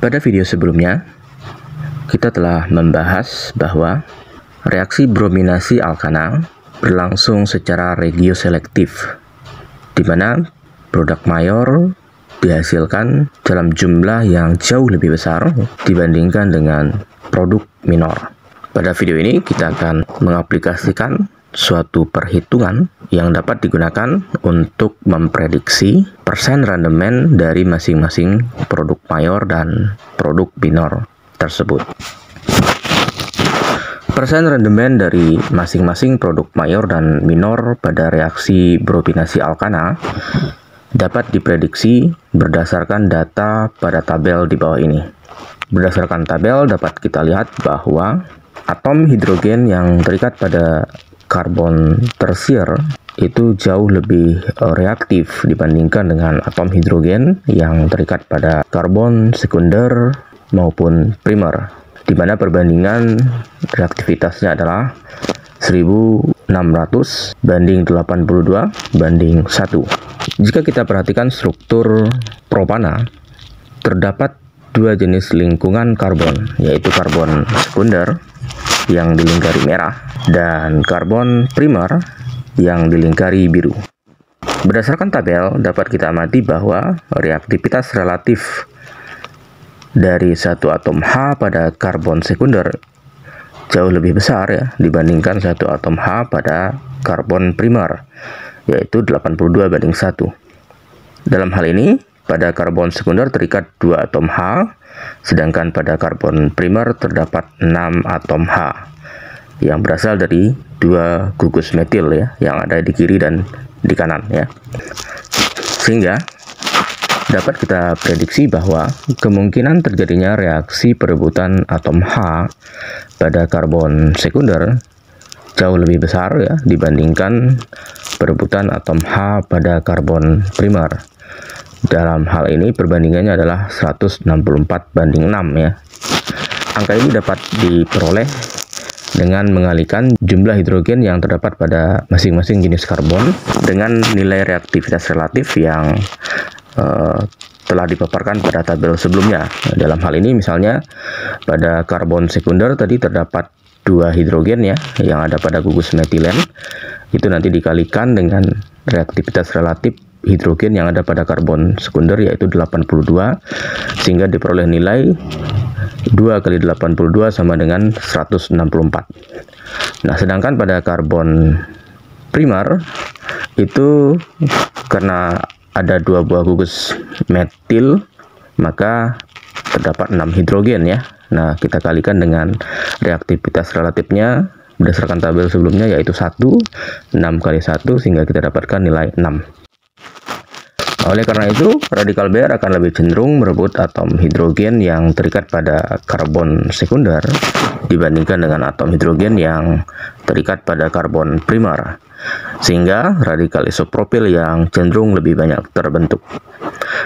Pada video sebelumnya, kita telah membahas bahwa reaksi brominasi alkana berlangsung secara regioselektif, di mana produk mayor dihasilkan dalam jumlah yang jauh lebih besar dibandingkan dengan produk minor. Pada video ini kita akan mengaplikasikan suatu perhitungan yang dapat digunakan untuk memprediksi persen rendemen dari masing-masing produk mayor dan produk minor tersebut. Persen rendemen dari masing-masing produk mayor dan minor pada reaksi brominasi alkana dapat diprediksi berdasarkan data pada tabel di bawah ini. Berdasarkan tabel dapat kita lihat bahwa atom hidrogen yang terikat pada karbon tersier itu jauh lebih reaktif dibandingkan dengan atom hidrogen yang terikat pada karbon sekunder maupun primer, di mana perbandingan reaktivitasnya adalah 1600 banding 82 banding 1. Jika kita perhatikan struktur propana, terdapat dua jenis lingkungan karbon, yaitu karbon sekunder yang dilingkari merah dan karbon primer yang dilingkari biru. Berdasarkan tabel, dapat kita amati bahwa reaktivitas relatif dari satu atom H pada karbon sekunder jauh lebih besar ya dibandingkan satu atom H pada karbon primer, yaitu 82 banding 1. Dalam hal ini, pada karbon sekunder terikat 2 atom H, sedangkan pada karbon primer terdapat 6 atom H yang berasal dari 2 gugus metil ya, yang ada di kiri dan di kanan ya. Sehingga dapat kita prediksi bahwa kemungkinan terjadinya reaksi perebutan atom H pada karbon sekunder jauh lebih besar ya dibandingkan perebutan atom H pada karbon primer. Dalam hal ini perbandingannya adalah 164 banding 6 ya. Angka ini dapat diperoleh dengan mengalihkan jumlah hidrogen yang terdapat pada masing-masing jenis karbon dengan nilai reaktivitas relatif yang telah dipaparkan pada tabel sebelumnya. Dalam hal ini misalnya pada karbon sekunder tadi terdapat 2 hidrogen ya yang ada pada gugus metilen, itu nanti dikalikan dengan reaktivitas relatif hidrogen yang ada pada karbon sekunder yaitu 82, sehingga diperoleh nilai 2 kali 82 sama dengan 164. Nah, sedangkan pada karbon primer itu karena ada 2 buah gugus metil, maka terdapat 6 hidrogen ya. Nah, kita kalikan dengan reaktivitas relatifnya berdasarkan tabel sebelumnya yaitu 1, 6 kali 1, sehingga kita dapatkan nilai 6. Oleh karena itu, radikal Beer akan lebih cenderung merebut atom hidrogen yang terikat pada karbon sekunder dibandingkan dengan atom hidrogen yang terikat pada karbon primer, sehingga radikal isopropil yang cenderung lebih banyak terbentuk.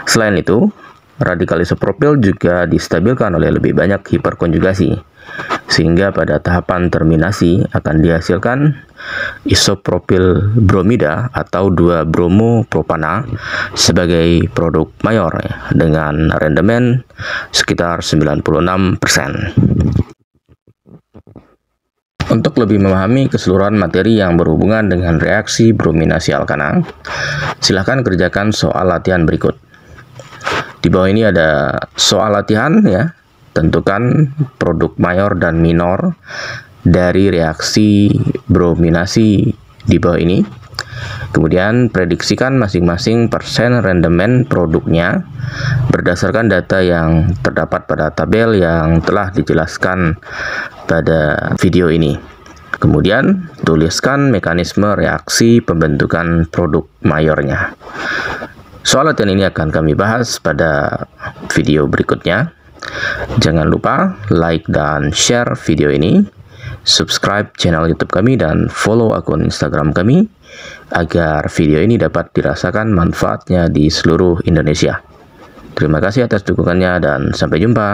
Selain itu, radikal isopropil juga distabilkan oleh lebih banyak hiperkonjugasi, sehingga pada tahapan terminasi akan dihasilkan isopropil bromida atau 2-bromo-propana sebagai produk mayor ya, dengan rendemen sekitar 96%. Untuk lebih memahami keseluruhan materi yang berhubungan dengan reaksi brominasi alkana, silahkan kerjakan soal latihan berikut. Di bawah ini ada soal latihan ya. Tentukan produk mayor dan minor dari reaksi brominasi di bawah ini. Kemudian prediksikan masing-masing persen rendemen produknya berdasarkan data yang terdapat pada tabel yang telah dijelaskan pada video ini. Kemudian tuliskan mekanisme reaksi pembentukan produk mayornya. Soal latihan ini akan kami bahas pada video berikutnya. Jangan lupa like dan share video ini, subscribe channel YouTube kami, dan follow akun Instagram kami agar video ini dapat dirasakan manfaatnya di seluruh Indonesia. Terima kasih atas dukungannya dan sampai jumpa.